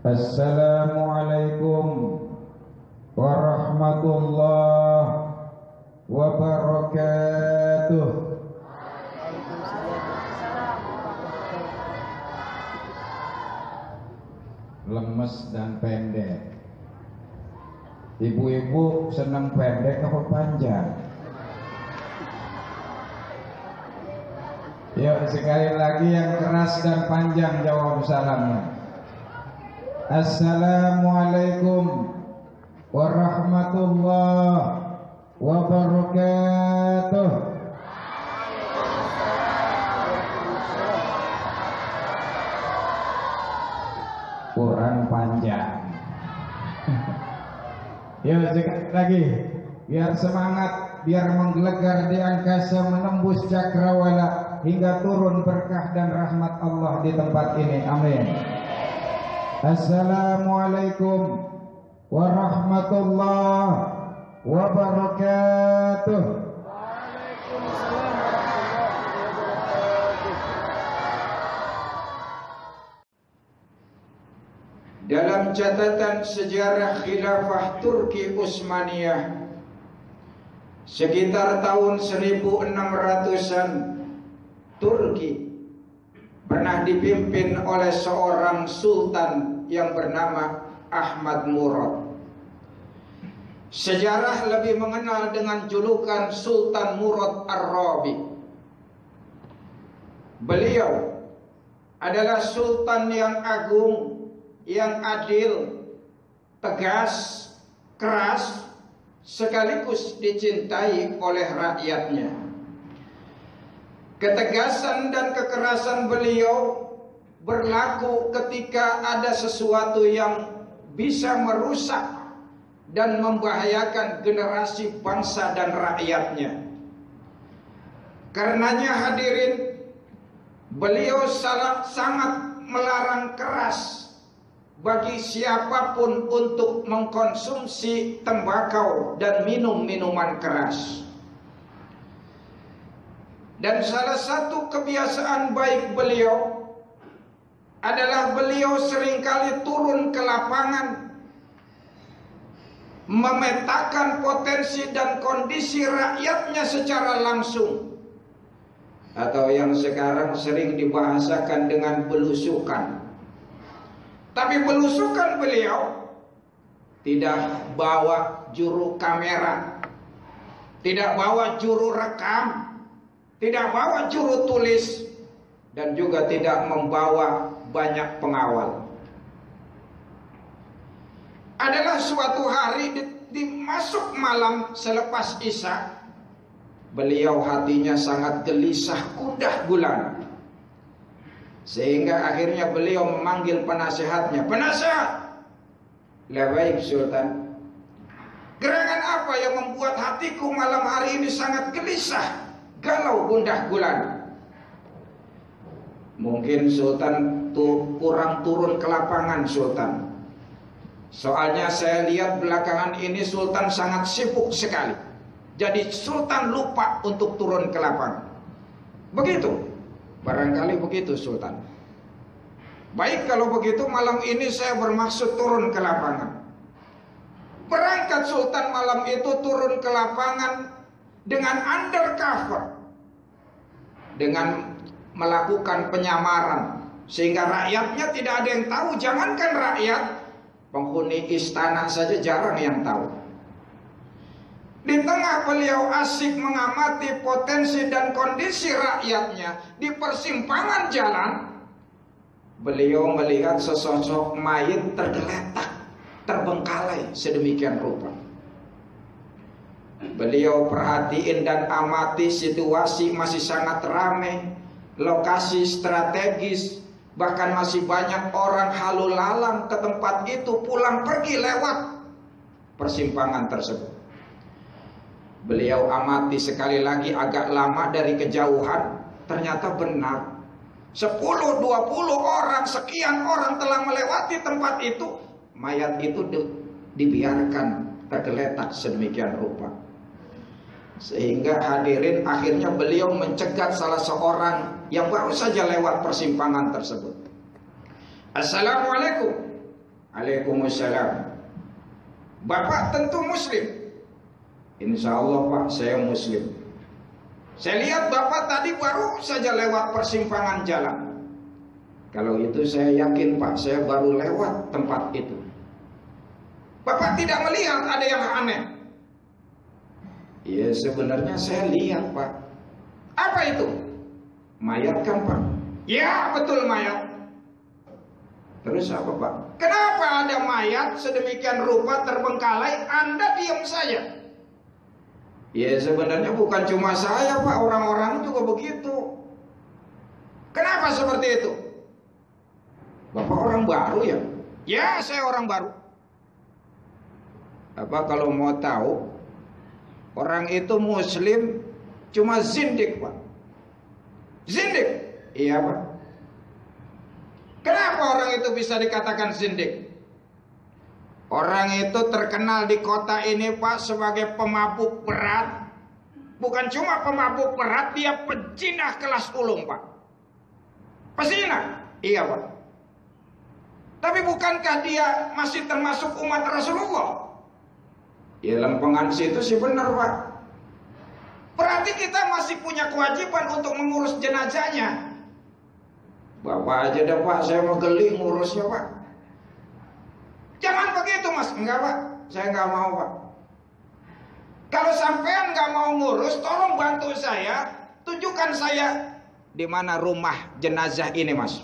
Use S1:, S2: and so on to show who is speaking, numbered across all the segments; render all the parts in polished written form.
S1: Assalamualaikum warahmatullahi wabarakatuh. Lemes dan pendek. Ibu-ibu senang pendek apa panjang? Yuk sekali lagi yang keras dan panjang jawab salamnya. Assalamualaikum warahmatullahi wabarakatuh. Kurang panjang. Yuk sekali lagi, biar semangat, biar menggelegar di angkasa, menembus cakrawala hingga turun berkah dan rahmat Allah di tempat ini. Amin. Assalamualaikum warahmatullahi wabarakatuh. Dalam catatan sejarah khilafah Turki Utsmaniyah sekitar tahun 1600-an, Turki pernah dipimpin oleh seorang sultan yang bernama Ahmad Murad. Sejarah lebih mengenal dengan julukan Sultan Murad Ar-Rabi. Beliau adalah sultan yang agung, yang adil, tegas, keras, sekaligus dicintai oleh rakyatnya. Ketegasan dan kekerasan beliau berlaku ketika ada sesuatu yang bisa merusak dan membahayakan generasi bangsa dan rakyatnya. Karenanya hadirin, beliau sangat melarang keras bagi siapapun untuk mengkonsumsi tembakau dan minum-minuman keras. Dan salah satu kebiasaan baik beliau adalah beliau seringkali turun ke lapangan memetakan potensi dan kondisi rakyatnya secara langsung, atau yang sekarang sering dibahasakan dengan belusukan. Tapi belusukan beliau tidak bawa juru kamera, tidak bawa juru rekam, tidak bawa juru tulis, dan juga tidak membawa banyak pengawal. Adalah suatu hari di masuk malam selepas Isya, beliau hatinya sangat gelisah, gundah gulana, sehingga akhirnya beliau memanggil penasehatnya. Penasehat, la baik Sultan, gerangan apa yang membuat hatiku malam hari ini sangat gelisah, galau, gundah gulana? Mungkin Sultan kurang turun ke lapangan, Sultan. Soalnya saya lihat belakangan ini Sultan sangat sibuk sekali. Jadi Sultan lupa untuk turun ke lapangan. Begitu? Barangkali begitu, Sultan. Baik, kalau begitu malam ini saya bermaksud turun ke lapangan. Berangkat Sultan malam itu turun ke lapangan dengan undercover, dengan melakukan penyamaran, sehingga rakyatnya tidak ada yang tahu. Jangankan rakyat, penghuni istana saja jarang yang tahu. Di tengah beliau asik mengamati potensi dan kondisi rakyatnya di persimpangan jalan, beliau melihat sesosok mayit tergeletak, terbengkalai sedemikian rupa. Beliau perhatiin dan amati situasi masih sangat ramai, lokasi strategis, bahkan masih banyak orang lalu lalang ke tempat itu, pulang pergi lewat persimpangan tersebut. Beliau amati sekali lagi agak lama dari kejauhan, ternyata benar 10-20 orang, sekian orang telah melewati tempat itu. Mayat itu dibiarkan tergeletak sedemikian rupa. Sehingga hadirin akhirnya beliau mencegat salah seorang yang baru saja lewat persimpangan tersebut. Assalamualaikum. Waalaikumsalam. Bapak tentu muslim? Insya Allah Pak, saya muslim. Saya lihat Bapak tadi baru saja lewat persimpangan jalan. Kalau itu saya yakin Pak, saya baru lewat tempat itu. Bapak tidak melihat ada yang aneh? Ya sebenarnya saya lihat Pak. Apa itu? Mayat kan Pak? Ya betul mayat. Terus apa Pak? Kenapa ada mayat sedemikian rupa terbengkalai Anda diam saja? Ya sebenarnya bukan cuma saya Pak, orang-orang juga begitu. Kenapa seperti itu? Bapak orang baru ya? Ya saya orang baru. Apa kalau mau tahu, orang itu muslim cuma zindik Pak. Zindik? Iya Pak. Kenapa orang itu bisa dikatakan zindik? Orang itu terkenal di kota ini Pak sebagai pemabuk berat. Bukan cuma pemabuk berat, dia pezinah kelas ulung Pak. Pezinah? Iya Pak. Tapi bukankah dia masih termasuk umat Rasulullah? Ya lempengan situ sih benar Pak. Berarti kita masih punya kewajiban untuk mengurus jenazahnya. Bapak aja dah Pak, saya mau geli ngurusnya Pak. Jangan begitu Mas. Enggak Pak, saya enggak mau Pak. Kalau sampean enggak mau ngurus, tolong bantu saya. Tunjukkan saya di mana rumah jenazah ini Mas.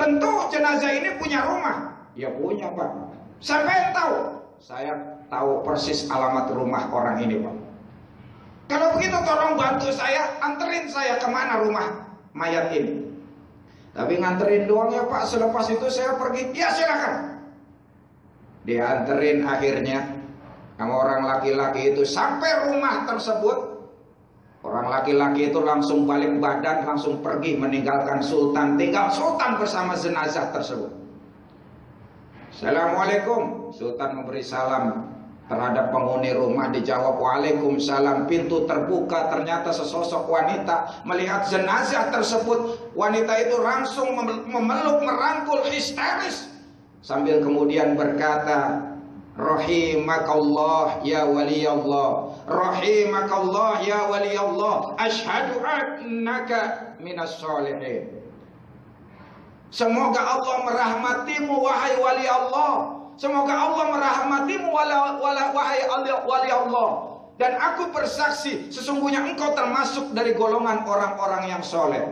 S1: Tentu jenazah ini punya rumah. Ya punya Pak. Sampean tahu? Saya tahu persis alamat rumah orang ini Pak. Kalau begitu tolong bantu saya, anterin saya kemana rumah mayat ini. Tapi nganterin doang ya Pak, selepas itu saya pergi. Ya silakan. Dianterin akhirnya sama orang laki-laki itu sampai rumah tersebut. Orang laki-laki itu langsung balik badan, langsung pergi meninggalkan Sultan. Tinggal Sultan bersama jenazah tersebut. Assalamualaikum. Sultan memberi salam terhadap penghuni rumah, dijawab waalaikumsalam. Pintu terbuka, ternyata sesosok wanita melihat jenazah tersebut. Wanita itu langsung memeluk, merangkul histeris sambil kemudian berkata, rahimakallah ya waliyallah, rahimakallah ya waliyallah, asyhadu annaka minas sholihin. Semoga Allah merahmatimu wahai wali Allah. Semoga Allah merahmatimu wahai wali Allah. Dan aku bersaksi sesungguhnya engkau termasuk dari golongan orang-orang yang soleh.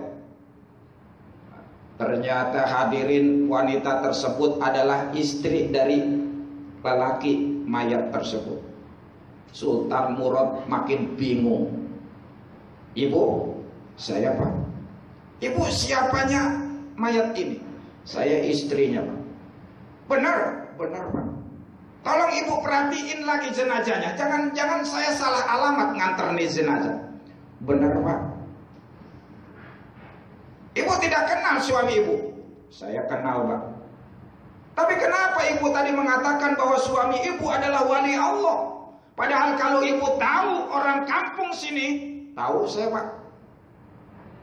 S1: Ternyata hadirin, wanita tersebut adalah istri dari lelaki mayat tersebut. Sultan Murad makin bingung. Ibu, saya Pak. Ibu siapanya mayat ini? Saya istrinya Pak. Benar Pak. Tolong ibu perhatiin lagi jenazahnya. Jangan saya salah alamat nganter nih jenazah. Benar Pak. Ibu tidak kenal suami ibu? Saya kenal Pak. Tapi kenapa ibu tadi mengatakan bahwa suami ibu adalah wali Allah? Padahal kalau ibu tahu orang kampung sini, tahu saya Pak.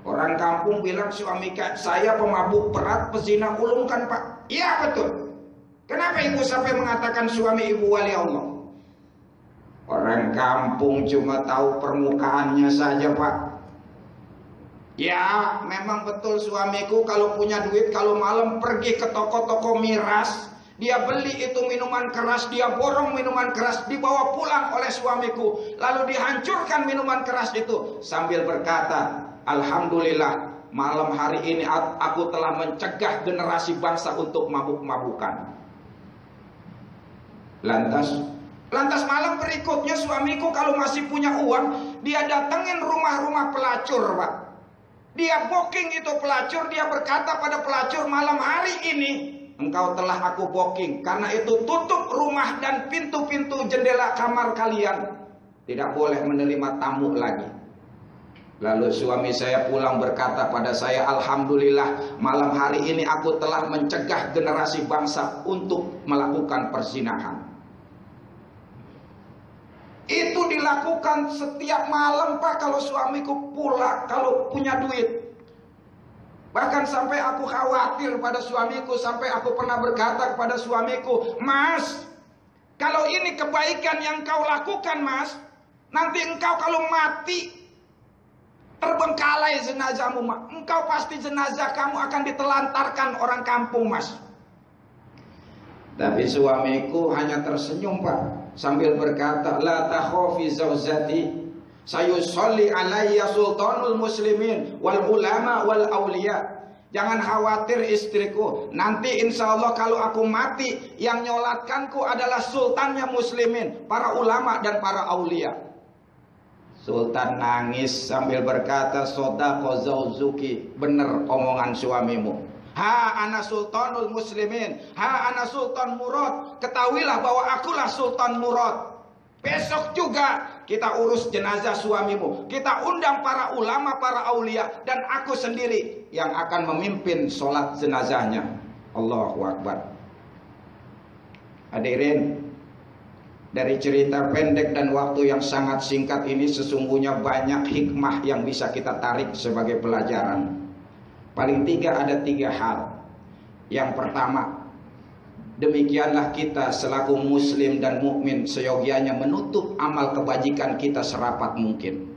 S1: Orang kampung bilang suami saya pemabuk berat, pezina ulung kan Pak? Iya betul. Kenapa ibu sampai mengatakan suami ibu wali Allah? Orang kampung cuma tahu permukaannya saja Pak. Ya memang betul suamiku kalau punya duit, kalau malam pergi ke toko-toko miras, dia beli itu minuman keras, dia borong minuman keras, dibawa pulang oleh suamiku, lalu dihancurkan minuman keras itu sambil berkata, alhamdulillah malam hari ini aku telah mencegah generasi bangsa untuk mabuk-mabukan. Lantas malam berikutnya suamiku kalau masih punya uang, dia datengin rumah-rumah pelacur Pak. Dia booking itu pelacur, dia berkata pada pelacur, malam hari ini engkau telah aku booking, karena itu tutup rumah dan pintu-pintu jendela kamar kalian, tidak boleh menerima tamu lagi. Lalu suami saya pulang berkata pada saya, alhamdulillah malam hari ini aku telah mencegah generasi bangsa untuk melakukan perzinahan. Itu dilakukan setiap malam, Pak, kalau suamiku pulang, kalau punya duit. Bahkan sampai aku khawatir pada suamiku, sampai aku pernah berkata kepada suamiku, Mas, kalau ini kebaikan yang kau lakukan, Mas, nanti engkau kalau mati terbengkalai jenazahmu, Mas. Engkau pasti jenazah kamu akan ditelantarkan orang kampung, Mas. Tapi suamiku hanya tersenyum, Pak, sambil berkata, la takhafi zaujati, sayusolli alayya sultanul muslimin wal ulama wal awliya. Jangan khawatir istriku, nanti insya Allah kalau aku mati, yang nyolatkanku adalah sultannya muslimin, para ulama dan para awliya. Sultan nangis sambil berkata, sodaqo zauzuki, benar omongan suamimu. Ha ana sultanul muslimin, ha ana sultan murad. Ketahuilah bahwa akulah sultan murad. Besok juga kita urus jenazah suamimu. Kita undang para ulama, para aulia, dan aku sendiri yang akan memimpin sholat jenazahnya. Allahu Akbar. Hadirin, dari cerita pendek dan waktu yang sangat singkat ini sesungguhnya banyak hikmah yang bisa kita tarik sebagai pelajaran. Paling ada tiga hal. Yang pertama, demikianlah kita selaku muslim dan mukmin seyogianya menutup amal kebajikan kita serapat mungkin.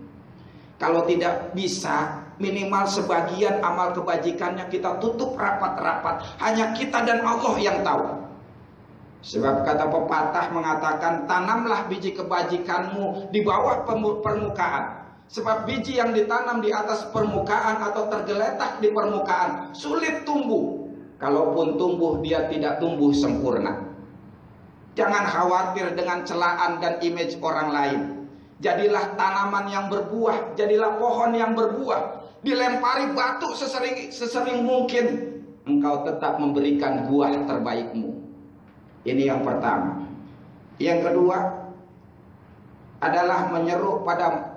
S1: Kalau tidak bisa, minimal sebagian amal kebajikannya kita tutup rapat-rapat. Hanya kita dan Allah yang tahu. Sebab kata pepatah mengatakan, tanamlah biji kebajikanmu di bawah permukaan. Sebab biji yang ditanam di atas permukaan atau tergeletak di permukaan sulit tumbuh. Kalaupun tumbuh, dia tidak tumbuh sempurna. Jangan khawatir dengan celaan dan image orang lain. Jadilah tanaman yang berbuah, jadilah pohon yang berbuah. Dilempari batu sesering mungkin, engkau tetap memberikan buah terbaikmu. Ini yang pertama. Yang kedua adalah menyeru pada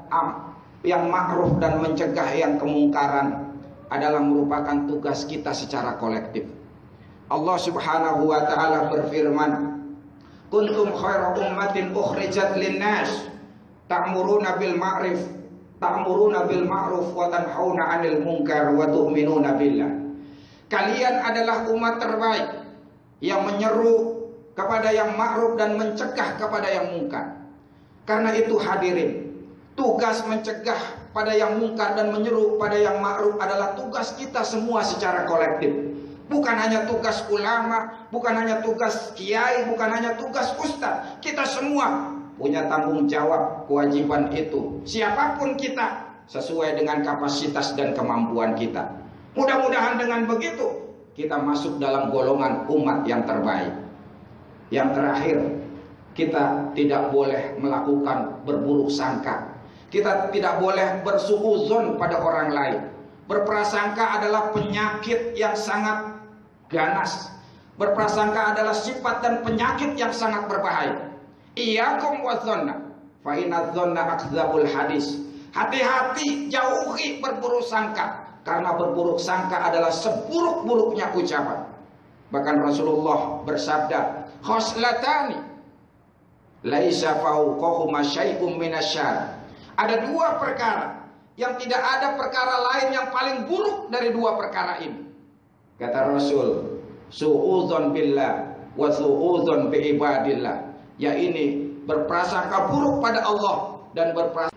S1: yang ma'ruf dan mencegah yang kemungkaran adalah merupakan tugas kita secara kolektif. Allah Subhanahu wa taala berfirman, kuntum khairu ummatin ukhrijat linnas ta'muruna bil ma'ruf wa tanhauna 'anil munkar wa tu'minuna billah. Kalian adalah umat terbaik yang menyeru kepada yang ma'ruf dan mencegah kepada yang mungkar. Karena itu hadirin, tugas mencegah pada yang mungkar dan menyeru pada yang ma'ruf adalah tugas kita semua secara kolektif. Bukan hanya tugas ulama, bukan hanya tugas kiai, bukan hanya tugas ustaz. Kita semua punya tanggung jawab kewajiban itu. Siapapun kita sesuai dengan kapasitas dan kemampuan kita. Mudah-mudahan dengan begitu kita masuk dalam golongan umat yang terbaik. Yang terakhir, kita tidak boleh melakukan berburuk sangka. Kita tidak boleh bersuudzon pada orang lain. Berprasangka adalah penyakit yang sangat ganas. Berprasangka adalah sifat dan penyakit yang sangat berbahaya. Iyyakum wadzanna, fa inadz dzanna akdzabul hadis. Hati-hati, jauhi berburuk sangka, karena berburuk sangka adalah seburuk-buruknya ucapan. Bahkan Rasulullah bersabda, khoslatani laisa fauqahuma syai'um minasyarr. Ada dua perkara yang tidak ada perkara lain yang paling buruk dari dua perkara ini. Kata Rasul, su'udzon billah wa su'udzon bi ibadillah. Ya ini berprasangka buruk pada Allah dan berprasangka